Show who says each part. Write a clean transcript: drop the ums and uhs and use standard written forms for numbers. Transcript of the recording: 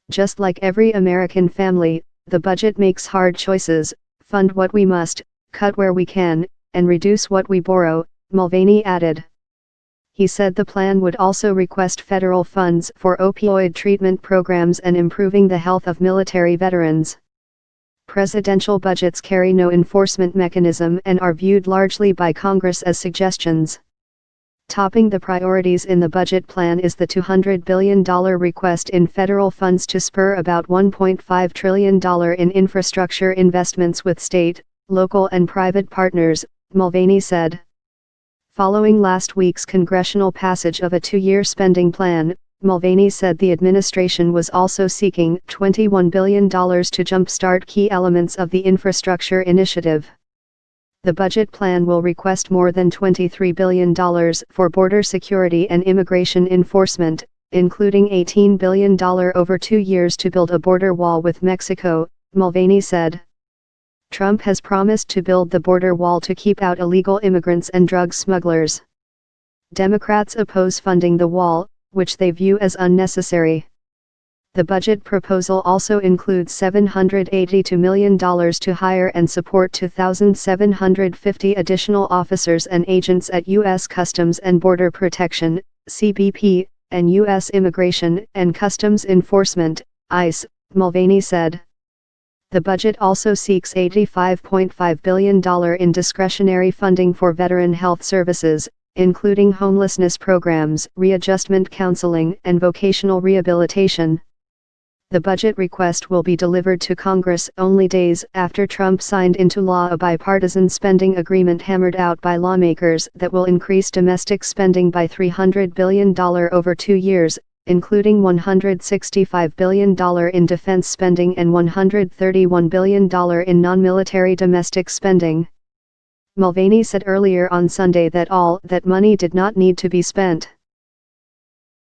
Speaker 1: Just like every American family, the budget makes hard choices: fund what we must, cut where we can, and reduce what we borrow, Mulvaney added. He said the plan would also request federal funds for opioid treatment programs and improving the health of military veterans. Presidential budgets carry no enforcement mechanism and are viewed largely by Congress as suggestions. Topping the priorities in the budget plan is the $200 billion request in federal funds to spur about $1.5 trillion in infrastructure investments with state, local and private partners, Mulvaney said. Following last week's congressional passage of a two-year spending plan, Mulvaney said the administration was also seeking $21 billion to jumpstart key elements of the infrastructure initiative. The budget plan will request more than $23 billion for border security and immigration enforcement, including $18 billion over 2 years to build a border wall with Mexico, Mulvaney said. Trump has promised to build the border wall to keep out illegal immigrants and drug smugglers. Democrats oppose funding the wall, which they view as unnecessary. The budget proposal also includes $782 million to hire and support 2,750 additional officers and agents at U.S. Customs and Border Protection, CBP, and U.S. Immigration and Customs Enforcement, ICE, Mulvaney said. The budget also seeks $85.5 billion in discretionary funding for veteran health services, including homelessness programs, readjustment counseling, and vocational rehabilitation. The budget request will be delivered to Congress only days after Trump signed into law a bipartisan spending agreement hammered out by lawmakers that will increase domestic spending by $300 billion over 2 years, including $165 billion in defense spending and $131 billion in non-military domestic spending. Mulvaney said earlier on Sunday that all that money did not need to be spent.